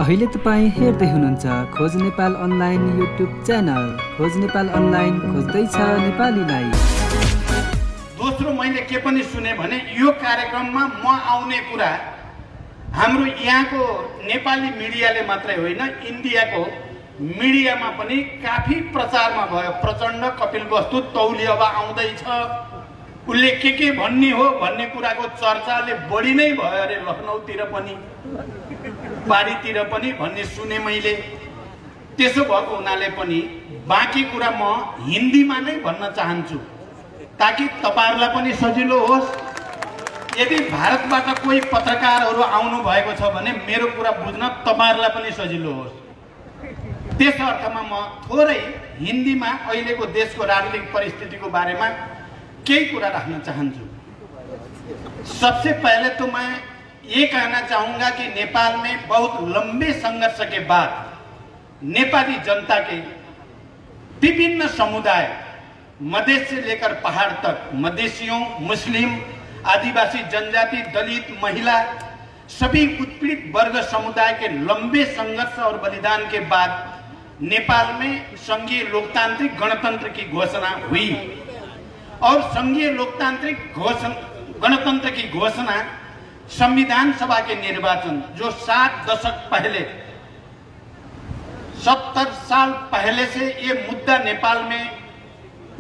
अहिले तपाईँ हेर्दै हुनुहुन्छ खोज नेपाल अनलाइन युट्युब च्यानल। खोज नेपाल अनलाइन खोज्दैछ नेपालीलाई। दोस्रो मैले के पनि सुने भने यो कार्यक्रममा म आउने कुरा हाम्रो यहाँको नेपाली मिडियाले मात्रै होइन, इन्डियाको मिडियामा पनि काफी प्रचारमा भयो। प्रचण्ड कपिल वस्तु तौली अब आउँदैछ, उसले के भन्ने हो भन्ने कुराको चर्चाले बढी नै भयो अरे, लखनऊतिर पनि बारीतिर पनि भन्ने सुने मैले। त्यसो भएको हुनाले पनि बाँकी कुरा म हिन्दीमा नै भन्न चाहन्छु ताकि तपाईहरुलाई पनि सजिलो होस्। यदि भारतबाट कोही पत्रकारहरू आउनु भएको छ भने मेरो कुरा बुझ्न तपाईहरुलाई पनि सजिलो होस्। त्यस अर्थमा म थोरै हिन्दीमा अहिलेको देशको राजनीतिक परिस्थितिको बारेमा केही कुरा राख्न चाहन्छु। सबसे पहले तो मैं ये कहना चाहूंगा कि नेपाल में बहुत लंबे संघर्ष के बाद नेपाली जनता के विभिन्न समुदाय, मधेश से लेकर पहाड़ तक, मधेसियों, मुस्लिम, आदिवासी जनजाति, दलित, महिला, सभी उत्पीड़ित वर्ग समुदाय के लंबे संघर्ष और बलिदान के बाद नेपाल में संघीय लोकतांत्रिक गणतंत्र की घोषणा हुई। और संघीय लोकतांत्रिक गणतंत्र की घोषणा संविधान सभा के निर्वाचन जो 7 दशक पहले, 70 साल पहले से ये मुद्दा नेपाल में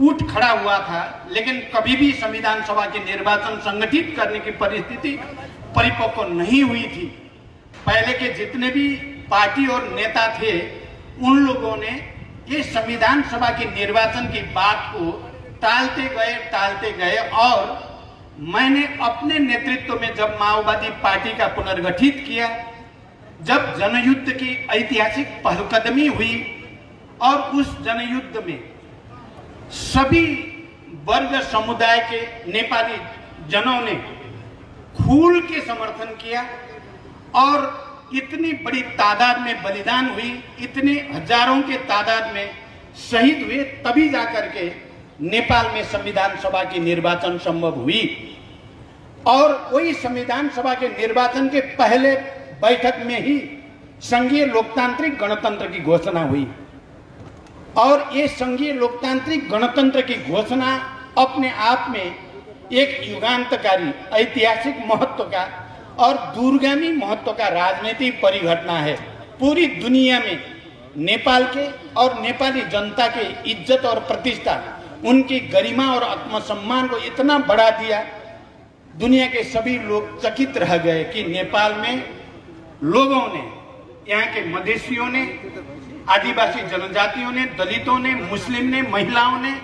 उठ खड़ा हुआ था, लेकिन कभी भी संविधान सभा के निर्वाचन संगठित करने की परिस्थिति परिपक्व नहीं हुई थी। पहले के जितने भी पार्टी और नेता थे उन लोगों ने ये संविधान सभा के निर्वाचन की बात को टालते गए और मैंने अपने नेतृत्व में जब माओवादी पार्टी का पुनर्गठित किया, जब जनयुद्ध की ऐतिहासिक पहलकदमी हुई और उस जनयुद्ध में सभी वर्ग समुदाय के नेपाली जनों ने खुल के समर्थन किया और इतनी बड़ी तादाद में बलिदान हुई, इतने हजारों के तादाद में शहीद हुए, तभी जाकर के नेपाल में संविधान सभा की निर्वाचन संभव हुई। और वही संविधान सभा के निर्वाचन के पहले बैठक में ही संघीय लोकतांत्रिक गणतंत्र की घोषणा हुई। और ये संघीय लोकतांत्रिक गणतंत्र की घोषणा अपने आप में एक युगांतकारी ऐतिहासिक महत्व का और दूरगामी महत्व का राजनीतिक परिघटना है। पूरी दुनिया में नेपाल के और नेपाली जनता के इज्जत और प्रतिष्ठा, उनकी गरिमा और आत्मसम्मान को इतना बढ़ा दिया, दुनिया के सभी लोग चकित रह गए कि नेपाल में लोगों ने, यहाँ के मधेसियों ने, आदिवासी जनजातियों ने, दलितों ने, मुस्लिम ने, महिलाओं ने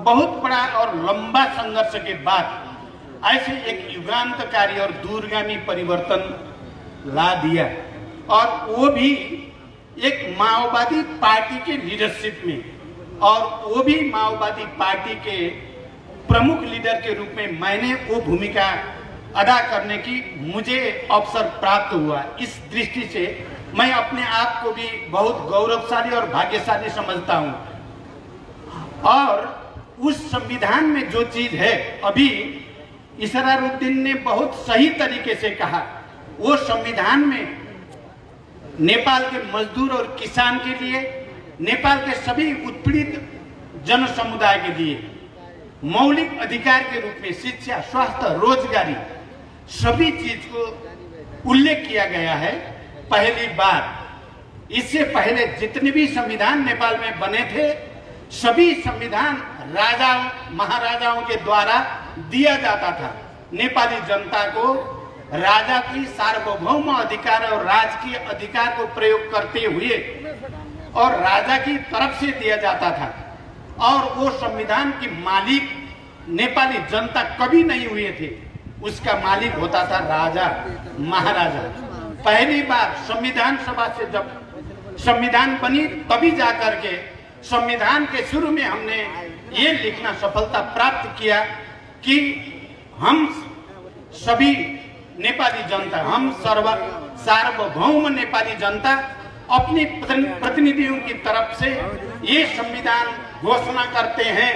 बहुत बड़ा और लंबा संघर्ष के बाद ऐसे एक युगांतकारी और दूरगामी परिवर्तन ला दिया। और वो भी एक माओवादी पार्टी के लीडरशिप में, और वो भी माओवादी पार्टी के प्रमुख लीडर के रूप में मैंने वो भूमिका अदा करने की मुझे अवसर प्राप्त हुआ। इस दृष्टि से मैं अपने आप को भी बहुत गौरवशाली और भाग्यशाली समझता हूँ। और उस संविधान में जो चीज है, अभी इसरारुद्दीन ने बहुत सही तरीके से कहा, वो संविधान में नेपाल के मजदूर और किसान के लिए, नेपाल के सभी उत्पीड़ित जन समुदाय के लिए मौलिक अधिकार के रूप में शिक्षा, स्वास्थ्य, रोजगारी, सभी चीज को उल्लेख किया गया है पहली बार। इससे पहले जितने भी संविधान नेपाल में बने थे, सभी संविधान राजा महाराजाओं के द्वारा दिया जाता था। नेपाली जनता को राजा की सार्वभौम अधिकार और राजकीय अधिकार को प्रयोग करते हुए और राजा की तरफ से दिया जाता था। और वो संविधान की मालिक नेपाली जनता कभी नहीं हुए थे, उसका मालिक होता था राजा महाराजा। पहली बार संविधान सभा से जब संविधान बनी, तभी जाकर के संविधान के शुरू में हमने ये लिखना सफलता प्राप्त किया कि हम सभी नेपाली जनता, हम सार्वभौम नेपाली जनता अपनी प्रतिनिधियों की तरफ से ये संविधान घोषणा करते हैं।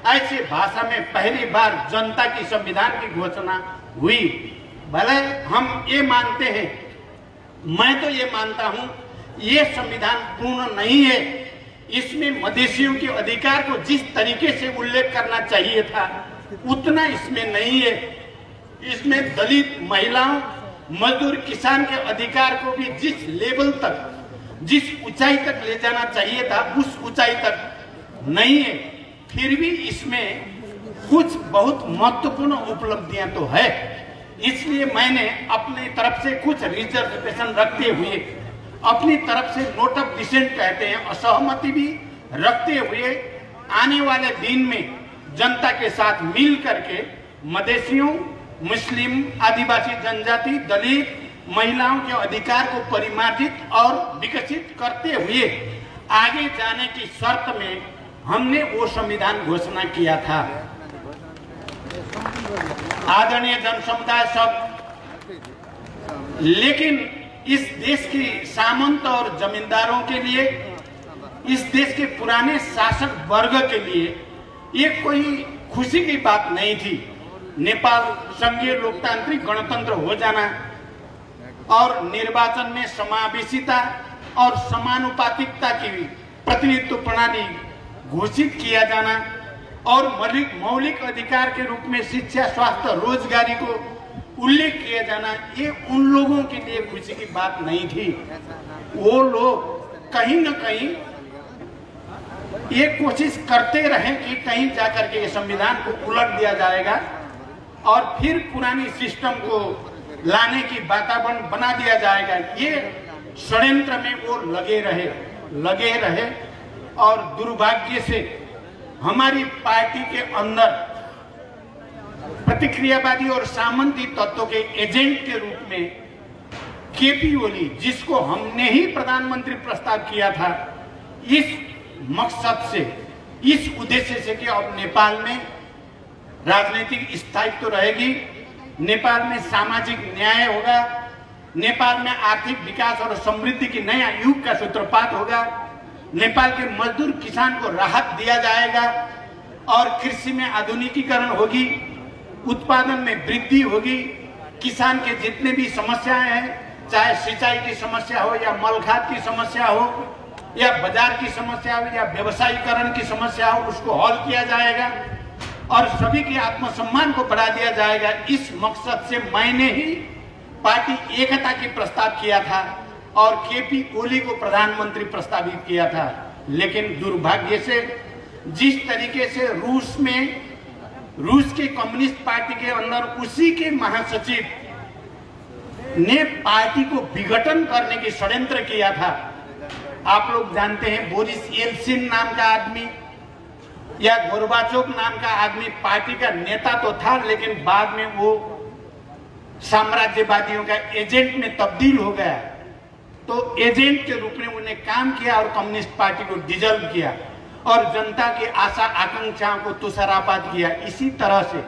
ऐसे भाषा में पहली बार जनता की संविधान की घोषणा हुई। भले हम ये मानते हैं मैं तो ये मानता हूं ये संविधान पूर्ण नहीं है। इसमें मधेसियों के अधिकार को जिस तरीके से उल्लेख करना चाहिए था उतना इसमें नहीं है। इसमें दलित, महिलाओं, मजदूर, किसान के अधिकार को भी जिस लेवल तक, जिस ऊंचाई तक ले जाना चाहिए था उस ऊंचाई तक नहीं है। फिर भी इसमें कुछ बहुत महत्वपूर्ण उपलब्धियां तो है। इसलिए मैंने अपनी तरफ से कुछ रिजर्वेशन रखते हुए, अपनी तरफ से नोट ऑफ डिसेंट कहते हैं, असहमति भी रखते हुए आने वाले दिन में जनता के साथ मिल करके मधेसियों, मुस्लिम, आदिवासी जनजाति, दलित, महिलाओं के अधिकार को परिमार्जित और विकसित करते हुए आगे जाने की शर्त में हमने वो संविधान घोषणा किया था। आदरणीय जन समुदाय सब, लेकिन इस देश की सामंत और जमींदारों के लिए, इस देश के पुराने शासक वर्ग के लिए ये कोई खुशी की बात नहीं थी। नेपाल संघीय लोकतांत्रिक गणतंत्र हो जाना और निर्वाचन में समावेशिता और समानुपातिकता की प्रतिनिधित्व प्रणाली घोषित किया जाना और मौलिक अधिकार के रूप में शिक्षा, स्वास्थ्य, रोजगारी को उल्लेख किया जाना, ये उन लोगों के लिए खुशी की बात नहीं थी। वो लोग कहीं न कहीं ये कोशिश करते रहे कि कहीं जाकर के ये संविधान को उलट दिया जाएगा और फिर पुरानी सिस्टम को लाने की वातावरण बना दिया जाएगा। ये षड्यंत्र में वो लगे रहे और दुर्भाग्य से हमारी पार्टी के अंदर प्रतिक्रियावादी और सामंती तत्वों के एजेंट के रूप में केपी ओली, जिसको हमने ही प्रधानमंत्री प्रस्ताव किया था, इस मकसद से, इस उद्देश्य से कि अब नेपाल में राजनीतिक स्थायित्व रहेगी, नेपाल में सामाजिक न्याय होगा, नेपाल में आर्थिक विकास और समृद्धि की नया युग का सूत्रपात होगा, नेपाल के मजदूर किसान को राहत दिया जाएगा और कृषि में आधुनिकीकरण होगी, उत्पादन में वृद्धि होगी, किसान के जितने भी समस्याएं हैं, चाहे सिंचाई की समस्या हो या मलखाद की समस्या हो या बाजार की समस्या हो या व्यवसायीकरण की समस्या हो, उसको हल किया जाएगा और सभी के आत्मसम्मान को बढ़ा दिया जाएगा। इस मकसद से मैंने ही पार्टी एकता की प्रस्ताव किया था और केपी ओली को प्रधानमंत्री प्रस्तावित किया था। लेकिन दुर्भाग्य से जिस तरीके से रूस के कम्युनिस्ट पार्टी के अंदर उसी के महासचिव ने पार्टी को विघटन करने की षड्यंत्र किया था। आप लोग जानते हैं, बोरिस येल्सिन नाम का आदमी या गोर्बाचोव नाम का आदमी पार्टी का नेता तो था, लेकिन बाद में वो साम्राज्यवादियों का एजेंट में तब्दील हो गया। तो एजेंट के रूप में उन्हें काम किया और कम्युनिस्ट पार्टी को डिजल्व किया और जनता की आशा आकांक्षाओं को तुषारापात किया। इसी तरह से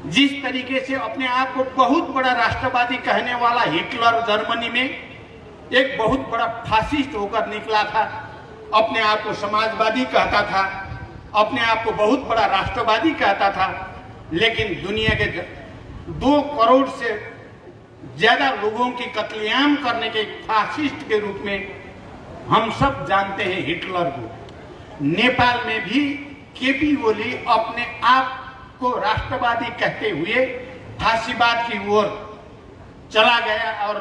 जिस तरीके से अपने आप को बहुत बड़ा राष्ट्रवादी कहने वाला हिटलर जर्मनी में एक बहुत बड़ा फासिस्ट होकर निकला था, अपने आप को समाजवादी कहता था, अपने आप को बहुत बड़ा राष्ट्रवादी कहता था, लेकिन दुनिया के 2 करोड़ से ज्यादा लोगों की कत्लेआम करने के फासिस्ट के रूप में हम सब जानते हैं हिटलर को। नेपाल में भी केपी ओली अपने आप को राष्ट्रवादी कहते हुए फांसीवाद की ओर चला गया और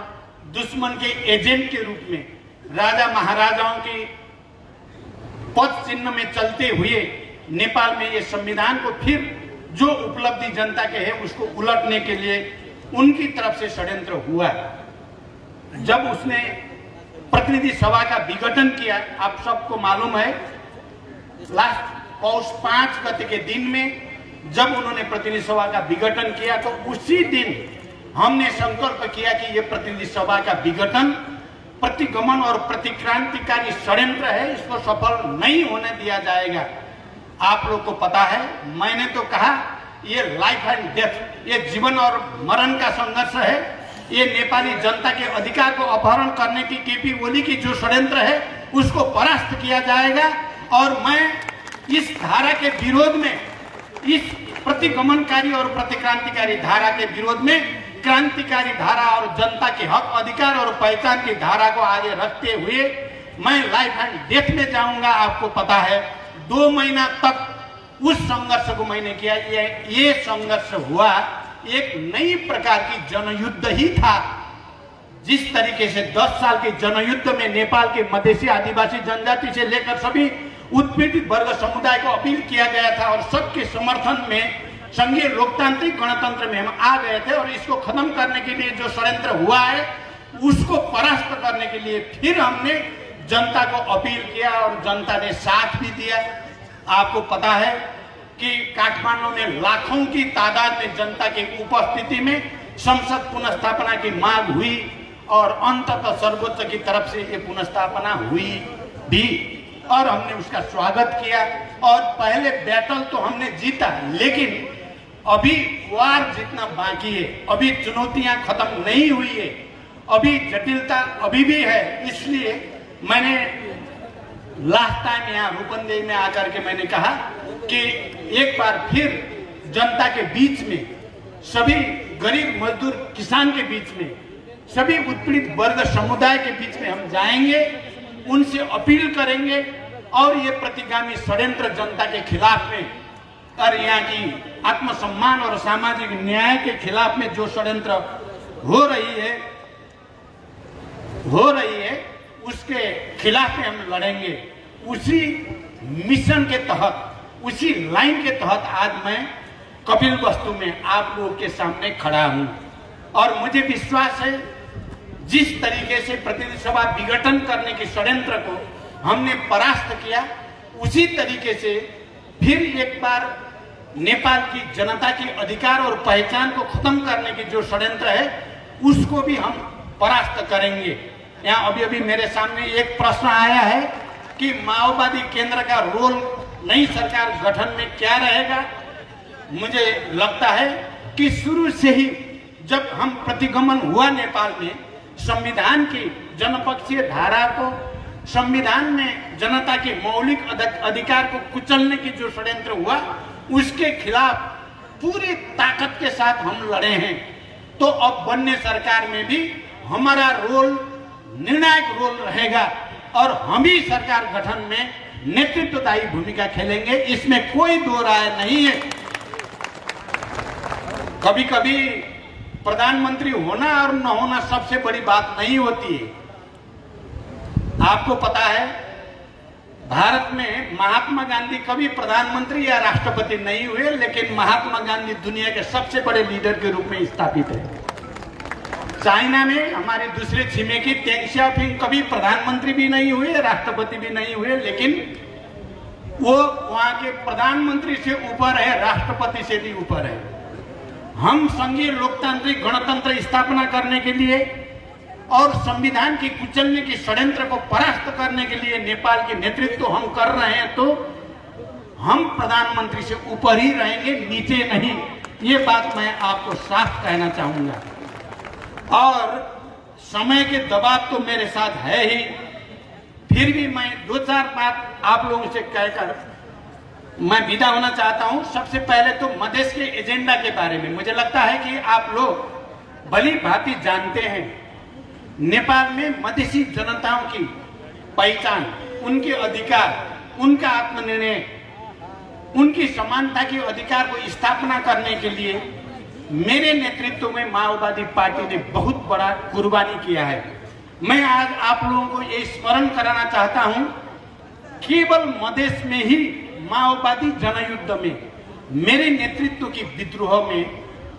दुश्मन के एजेंट के रूप में राजा महाराजाओं की पद चिन्ह में चलते हुए नेपाल में ये संविधान को फिर जो उपलब्धि जनता के है उसको उलटने के लिए उनकी तरफ से षड्यंत्र हुआ। जब उसने प्रतिनिधि सभा का विघटन किया, आप सबको मालूम है, लास्ट पौष 5 गते के दिन में जब उन्होंने प्रतिनिधि सभा का विघटन किया तो उसी दिन हमने संकल्प किया कि यह प्रतिनिधि सभा का विघटन प्रतिगमन और प्रतिक्रांतिकारी षड्यंत्र है, इसको सफल नहीं होने दिया जाएगा। आप लोग को पता है, मैंने तो कहा ये लाइफ एंड डेथ, ये जीवन और मरण का संघर्ष है, ये नेपाली जनता के अधिकार को अपहरण करने की केपी ओली की जो षड्यंत्र है उसको परास्त किया जाएगा। और मैं इस धारा के विरोध में, इस प्रतिगमनकारी और प्रतिक्रांतिकारी धारा के विरोध में क्रांतिकारी धारा और जनता के हक अधिकार और पहचान की धारा को आगे रखते हुए मैं लाइफ एंड डेथ में जाऊंगा। आपको पता है 2 महीना तक उस संघर्ष को मैंने किया। ये संघर्ष हुआ एक नई प्रकार की जनयुद्ध ही था। जिस तरीके से 10 साल के जनयुद्ध में नेपाल के मधेसी आदिवासी जनजाति से लेकर सभी उत्पीड़ित वर्ग समुदाय को अपील किया गया था और सबके समर्थन में संघीय लोकतांत्रिक गणतंत्र में हम आ गए थे और इसको खत्म करने के लिए जो षड्यंत्र हुआ है उसको परास्त करने के लिए फिर हमने जनता को अपील किया और जनता ने साथ भी दिया। आपको पता है कि काठमांडू में लाखों की तादाद में जनता की उपस्थिति में संसद पुनर्स्थापना की मांग हुई और अंततः सर्वोच्च की तरफ से ये पुनर्स्थापना हुई भी और हमने उसका स्वागत किया। और पहले बैटल तो हमने जीता, लेकिन अभी वार जितना बाकी है, अभी चुनौतियां खत्म नहीं हुई है, अभी जटिलता अभी भी है। इसलिए मैंने लास्ट टाइम यहाँ रूपंदेही में आकर के मैंने कहा कि एक बार फिर जनता के बीच में, सभी गरीब मजदूर किसान के बीच में, सभी उत्पीड़ित वर्ग समुदाय के बीच में हम जाएंगे, उनसे अपील करेंगे और ये प्रतिगामी षड्यंत्र जनता के खिलाफ में और यहाँ की आत्मसम्मान और सामाजिक न्याय के खिलाफ में जो षड्यंत्र हो रही है उसके खिलाफ में हम लड़ेंगे। उसी मिशन के तहत, उसी लाइन के तहत आज मैं कपिलवस्तु में आप लोगों के सामने खड़ा हूं और मुझे विश्वास है जिस तरीके से प्रतिनिधि सभा विघटन करने के षड्यंत्र को हमने परास्त किया, उसी तरीके से फिर एक बार नेपाल की जनता की अधिकार और पहचान को खत्म करने की जो षड्यंत्र है उसको भी हम परास्त करेंगे। यहाँ अभी अभी मेरे सामने एक प्रश्न आया है कि माओवादी केंद्र का रोल नई सरकार गठन में क्या रहेगा। मुझे लगता है कि शुरू से ही जब हम प्रतिगमन हुआ नेपाल में, संविधान की जनपक्षीय धारा को, संविधान में जनता के मौलिक अधिकार को कुचलने की जो षड्यंत्र हुआ उसके खिलाफ पूरी ताकत के साथ हम लड़े हैं। तो अब बनने सरकार में भी हमारा रोल, निर्णायक रोल रहेगा और हम ही सरकार गठन में नेतृत्वदायी भूमिका खेलेंगे, इसमें कोई दो राय नहीं है। कभी कभी प्रधानमंत्री होना और न होना सबसे बड़ी बात नहीं होती है। आपको पता है भारत में महात्मा गांधी कभी प्रधानमंत्री या राष्ट्रपति नहीं हुए, लेकिन महात्मा गांधी दुनिया के सबसे बड़े लीडर के रूप में स्थापित है। चाइना में हमारे दूसरे छिमेकी डेंग सियाओपिंग कभी प्रधानमंत्री भी नहीं हुए, राष्ट्रपति भी नहीं हुए, लेकिन वो वहां के प्रधानमंत्री से ऊपर है, राष्ट्रपति से भी ऊपर है। हम संघीय लोकतांत्रिक गणतंत्र स्थापना करने के लिए और संविधान की कुचलने की षड्यंत्र को परास्त करने के लिए नेपाल के नेतृत्व हम कर रहे हैं, तो हम प्रधानमंत्री से ऊपर ही रहेंगे, नीचे नहीं। ये बात मैं आपको साफ कहना चाहूंगा। और समय के दबाव तो मेरे साथ है ही, फिर भी मैं 2-4 बात आप लोगों से कहकर मैं विदा होना चाहता हूं। सबसे पहले तो मधेश के एजेंडा के बारे में मुझे लगता है कि आप लोग भली भांति जानते हैं, नेपाल में मधेसी जनताओं की पहचान, उनके अधिकार, उनका आत्मनिर्णय, उनकी समानता के अधिकार को स्थापना करने के लिए मेरे नेतृत्व में माओवादी पार्टी ने बहुत बड़ा कुर्बानी किया है। मैं आज आप लोगों को ये स्मरण कराना चाहता हूं, केवल मधेश में ही माओवादी जनयुद्ध में मेरे नेतृत्व की विद्रोह में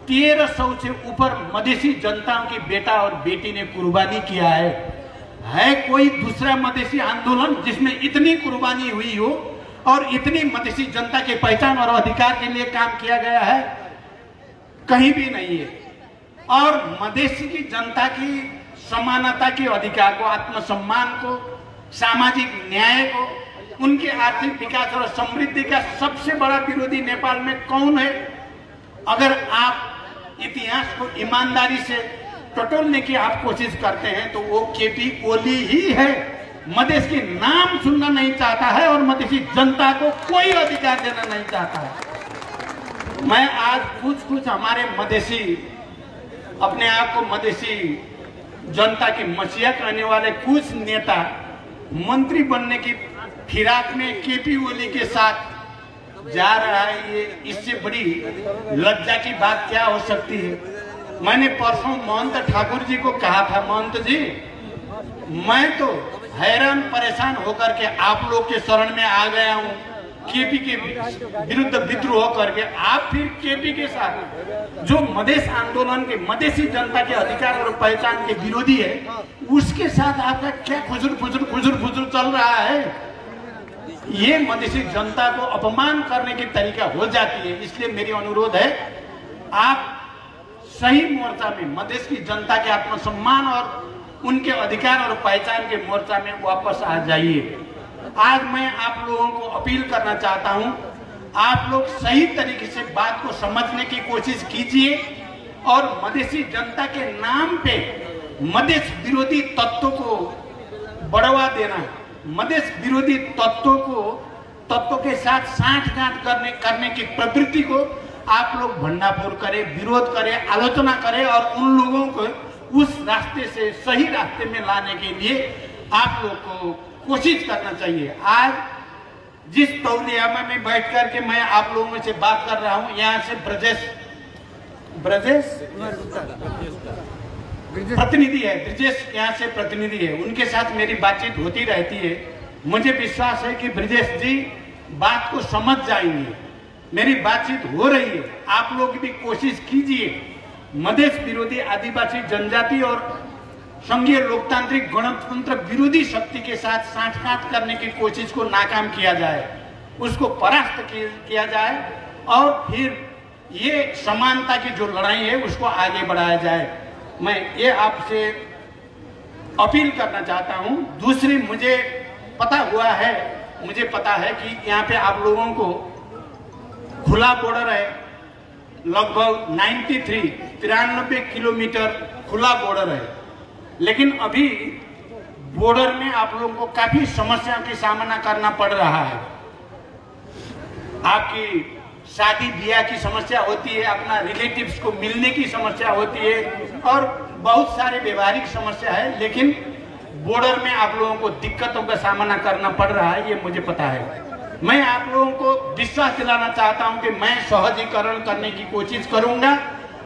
1300 से ऊपर मधेसी जनताओं की बेटा और बेटी ने कुर्बानी किया है कोई दूसरा मधेसी आंदोलन जिसमें इतनी कुर्बानी हुई हो और इतनी मधेसी जनता के पहचान और अधिकार के लिए काम किया गया है? कहीं भी नहीं है। और मधेसी की जनता की समानता के अधिकार को, आत्मसम्मान को, सामाजिक न्याय को, उनके आर्थिक विकास और समृद्धि का सबसे बड़ा विरोधी नेपाल में कौन है? अगर आप इतिहास को ईमानदारी से टटोलने की आप कोशिश करते हैं तो वो केपी ओली ही है। मधेश के नाम सुनना नहीं चाहता है और मधेसी जनता को कोई अधिकार देना नहीं चाहता है। मैं आज कुछ हमारे मधेसी अपने आप को मधेसी जनता की मसीहा कहने वाले कुछ नेता मंत्री बनने की फिराक में केपी ओली के साथ जा रहा है, ये इससे बड़ी लज्जा की बात क्या हो सकती है। मैंने परसों महंत ठाकुर जी को कहा था, महंत जी मैं तो हैरान परेशान होकर के आप लोग के शरण में आ गया हूँ, केपी के विरुद्ध विद्रोह करके। आप फिर केपी के साथ जो मधेश आंदोलन के, मधेसी जनता के अधिकार और पहचान के विरोधी है, उसके साथ आपका क्या खुजुर चल रहा है। ये मधेसी जनता को अपमान करने की तरीका हो जाती है। इसलिए मेरी अनुरोध है, आप सही मोर्चा में मधेश की जनता के आत्मसम्मान और उनके अधिकार और पहचान के मोर्चा में वापस आ जाइए। आज मैं आप लोगों को अपील करना चाहता हूं, आप लोग सही तरीके से बात को समझने की कोशिश कीजिए और मधेसी जनता के नाम पे मधेश विरोधी तत्वों को बढ़ावा देना, मधेश विरोधी तत्वों के साथ साठगांठ करने की प्रवृत्ति को आप लोग भंडाफोड़ करें, विरोध करें, आलोचना करें और उन लोगों को उस रास्ते से सही रास्ते में लाने के लिए आप लोग को कोशिश करना चाहिए। आज जिस तौलियामा में बैठ करके मैं आप लोगों से बात कर रहा हूं, यहाँ से ब्रजेश प्रतिनिधि है, ब्रजेश यहाँ से प्रतिनिधि है, उनके साथ मेरी बातचीत होती रहती है। मुझे विश्वास है कि ब्रजेश जी बात को समझ जाएंगे, मेरी बातचीत हो रही है। आप लोग भी कोशिश कीजिए, मधेश विरोधी, आदिवासी जनजाति और संघीय लोकतांत्रिक गणतंत्र विरोधी शक्ति के साथ साठगांठ करने की कोशिश को नाकाम किया जाए, उसको परास्त किया जाए और फिर ये समानता की जो लड़ाई है उसको आगे बढ़ाया जाए। मैं ये आपसे अपील करना चाहता हूं। दूसरी, मुझे पता है कि यहाँ पे आप लोगों को खुला बॉर्डर है, लगभग 93 किलोमीटर खुला बॉर्डर है, लेकिन अभी बॉर्डर में आप लोगों को काफी समस्याओं का सामना करना पड़ रहा है। आपकी शादी ब्याह की समस्या होती है, अपना रिलेटिव्स को मिलने की समस्या होती है और बहुत सारे व्यवहारिक समस्या है, लेकिन बॉर्डर में आप लोगों को दिक्कतों का सामना करना पड़ रहा है, ये मुझे पता है। मैं आप लोगों को विश्वास दिलाना चाहता हूं कि मैं सहजीकरण करने की कोशिश करूंगा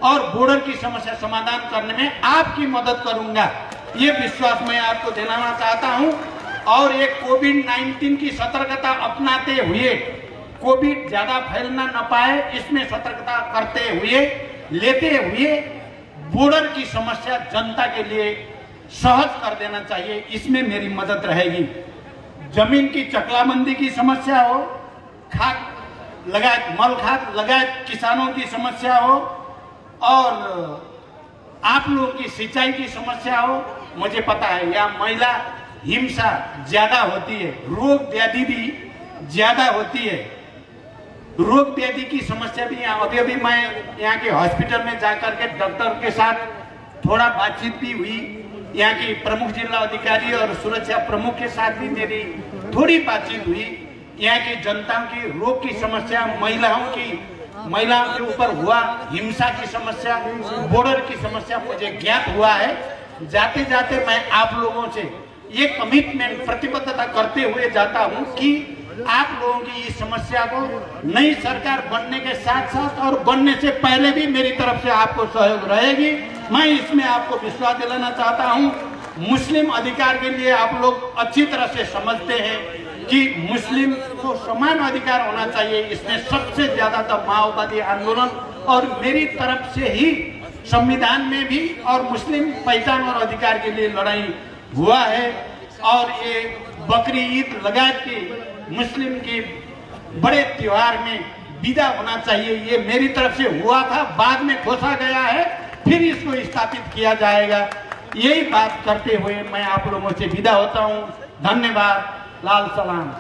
और बॉर्डर की समस्या समाधान करने में आपकी मदद करूंगा, ये विश्वास मैं आपको दिलाना चाहता हूं। और ये कोविड-19 की सतर्कता अपनाते हुए, कोविड ज्यादा फैलना न पाए इसमें सतर्कता करते हुए, लेते हुए बॉर्डर की समस्या जनता के लिए सहज कर देना चाहिए, इसमें मेरी मदद रहेगी। जमीन की चकलाबंदी की समस्या हो, खाद लगाए, मल खाद लगाए किसानों की समस्या हो और आप लोगों की सिंचाई की समस्या हो, मुझे पता है यहाँ महिला हिंसा ज्यादा होती है, रोग व्याधि भी ज्यादा होती है, रोग व्याधि की समस्या भी यहाँ। अभी मैं यहाँ के हॉस्पिटल में जाकर के डॉक्टर के साथ थोड़ा बातचीत भी हुई, यहाँ की प्रमुख जिला अधिकारी और सुरक्षा प्रमुख के साथ भी मेरी थोड़ी बातचीत हुई। यहाँ की जनता की रोग की समस्या, महिलाओं के ऊपर हुआ हिंसा की समस्या, बॉर्डर की समस्या मुझे ज्ञात हुआ है। जाते जाते मैं आप लोगों से ये कमिटमेंट, प्रतिबद्धता करते हुए जाता हूँ कि आप लोगों की इस समस्या को नई सरकार बनने के साथ साथ और बनने से पहले भी मेरी तरफ से आपको सहयोग रहेगी। मैं इसमें आपको विश्वास दिलाना चाहता हूं। मुस्लिम अधिकार के लिए आप लोग अच्छी तरह से समझते हैं कि मुस्लिम को समान अधिकार होना चाहिए, इसमें सबसे ज्यादा तो माओवादी आंदोलन और मेरी तरफ से ही संविधान में भी और मुस्लिम पहचान और अधिकार के लिए लड़ाई हुआ है। और ये बकरी ईद लगायत की मुस्लिम के बड़े त्योहार में विदा होना चाहिए, ये मेरी तरफ से हुआ था, बाद में खोसा गया है, फिर इसको स्थापित किया जाएगा। यही बात करते हुए मैं आप लोगों से विदा होता हूँ। धन्यवाद। लाल सलाम।